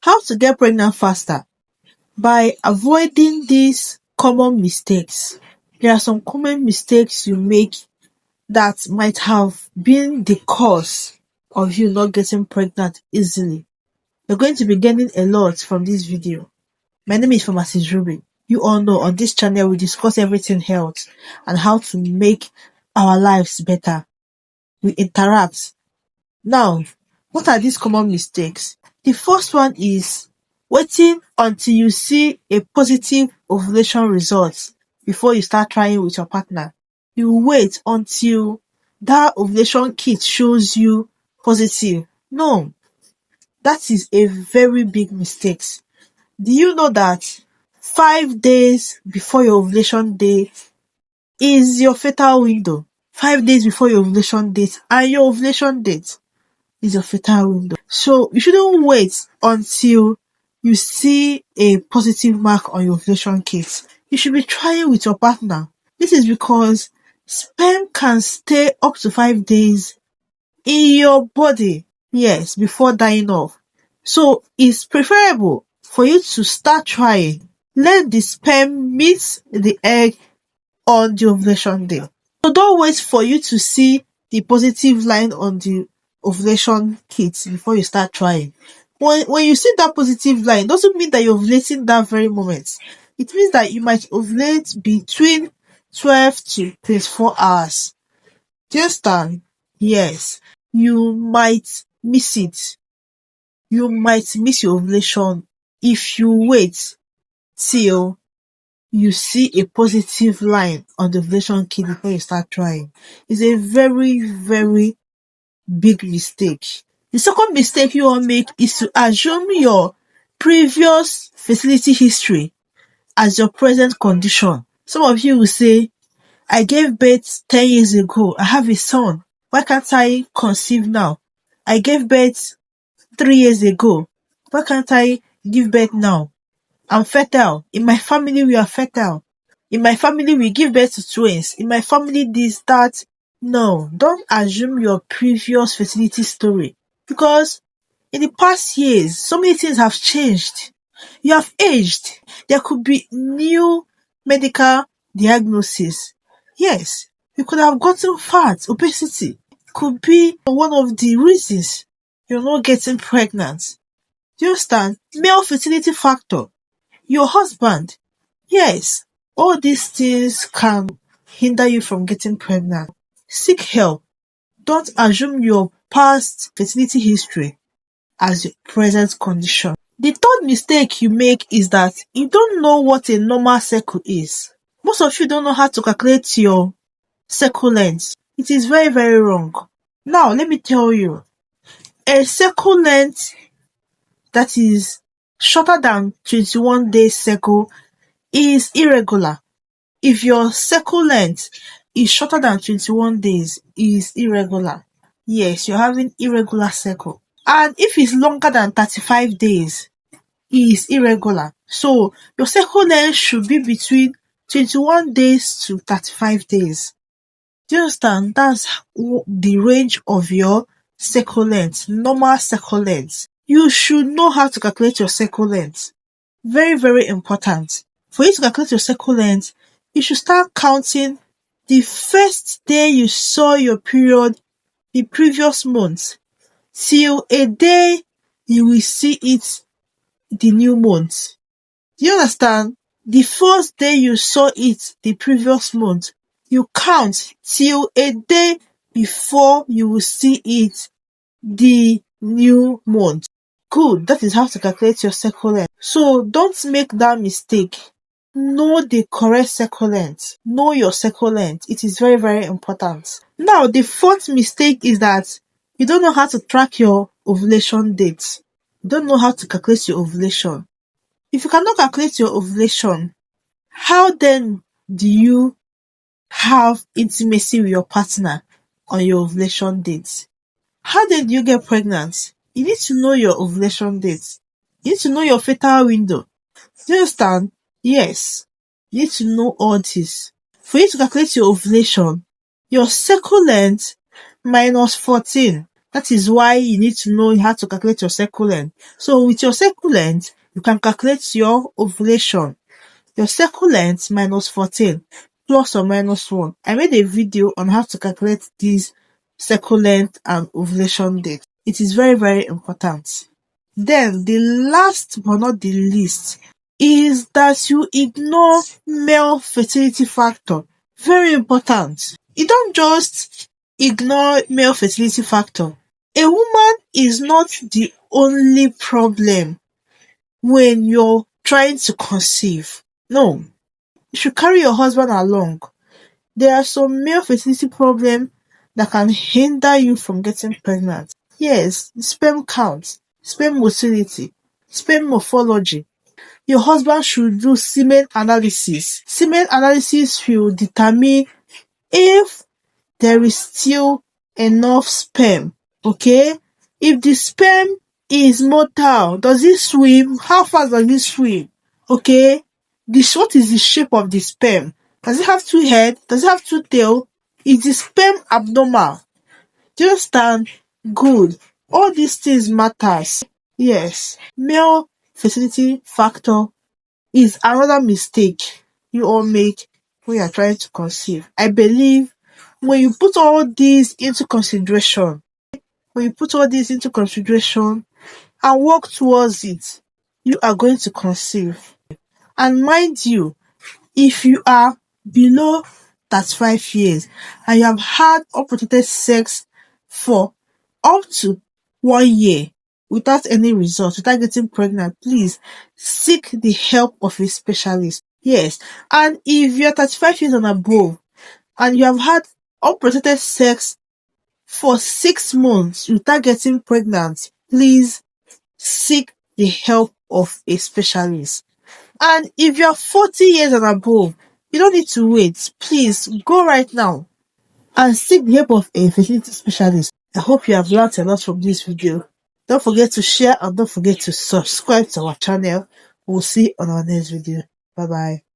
How to get pregnant faster? By avoiding these common mistakes. There are some common mistakes you make that might have been the cause of you not getting pregnant easily. You're going to be gaining a lot from this video. My name is Pharmacist Rubby. You all know on this channel we discuss everything health and how to make our lives better. We interact. Now, what are these common mistakes? The first one is waiting until you see a positive ovulation result before you start trying with your partner. You wait until that ovulation kit shows you positive. No, that is a very big mistake. Do you know that 5 days before your ovulation date is your fertile window? 5 days before your ovulation date and your ovulation date is your fertile window. So you shouldn't wait until you see a positive mark on your ovulation kit. You should be trying with your partner. This is because sperm can stay up to 5 days in your body, yes, before dying off. So it's preferable for you to start trying. Let the sperm meet the egg on the ovulation day. So don't wait for you to see the positive line on the ovulation kit before you start trying. When you see that positive line, doesn't mean that you're ovulating that very moment. It means that you might ovulate between 12 to 24 hours. Do you understand? Yes. You might miss it. You might miss your ovulation if you wait till you see a positive line on the ovulation kit before you start trying. It's a very, very big mistake. The second mistake you all make is to assume your previous fertility history as your present condition. Some of you will say, I gave birth 10 years ago. I have a son. Why can't I conceive now? I gave birth 3 years ago. Why can't I give birth now? I'm fertile. In my family, we are fertile. In my family, we give birth to twins. In my family, this, that. No, don't assume your previous fertility story. Because in the past years, so many things have changed. You have aged. There could be new medical diagnosis. Yes, you could have gotten fat, obesity. Could be one of the reasons you're not getting pregnant. Do you understand? Male fertility factor. Your husband. Yes, all these things can hinder you from getting pregnant. Seek help. Don't assume your past fertility history as your present condition. The third mistake you make is that you don't know what a normal cycle is. Most of you don't know how to calculate your cycle length. It is very, very wrong. Now, let me tell you. A cycle length that is shorter than 21 days cycle is irregular. If your cycle length is shorter than 21 days, is irregular. Yes, you're having irregular cycle. And if it's longer than 35 days, is irregular. So your cycle length should be between 21 days to 35 days. Do you understand? That's the range of your cycle length, normal cycle length. You should know how to calculate your cycle length. Very, very important. For you to calculate your cycle length, you should start counting the first day you saw your period the previous month till a day you will see it the new month. Do you understand? The first day you saw it the previous month, you count till a day before you will see it the new month. Good, that is how to calculate your cycle length. So don't make that mistake. Know the correct cycle length. Know your cycle length. It is very, very important. Now, the fourth mistake is that you don't know how to track your ovulation dates. You don't know how to calculate your ovulation. If you cannot calculate your ovulation, how then do you have intimacy with your partner on your ovulation dates? How then do you get pregnant? You need to know your ovulation dates. You need to know your fertile window. Do you understand? Yes. You need to know all this. For you to calculate your ovulation, your cycle length minus 14 That is why you need to know how to calculate your cycle length. So with your cycle length, you can calculate your ovulation. Your cycle length minus 14 plus or minus 1. I made a video on how to calculate these cycle length and ovulation date. It is very, very important. Then the last but not the least is that you ignore male fertility factor. Very important. You don't just ignore male fertility factor. A woman is not the only problem when you're trying to conceive. No, you should carry your husband along. There are some male fertility problems that can hinder you from getting pregnant. Yes, sperm count, sperm motility, sperm morphology. Your husband should do semen analysis. Semen analysis will determine if there is still enough sperm. Okay? If the sperm is motile, does it swim? How fast does it swim? Okay? What is the shape of the sperm? Does it have two heads? Does it have two tails? Is the sperm abnormal? Do you understand? Good. All these things matters. Yes. Male fertility factor is another mistake you all make when you are trying to conceive. I believe when you put all these into consideration, and work towards it, you are going to conceive. And mind you, if you are below 35 years and you have had unprotected sex for up to 1 year without any result, without getting pregnant, please seek the help of a specialist. Yes, and if you're 35 years and above and you have had unprotected sex for 6 months without getting pregnant, please seek the help of a specialist. And if you're 40 years and above, you don't need to wait. Please go right now and seek the help of a fertility specialist. I hope you have learned a lot from this video. Don't forget to share and don't forget to subscribe to our channel. We'll see you on our next video. Bye bye.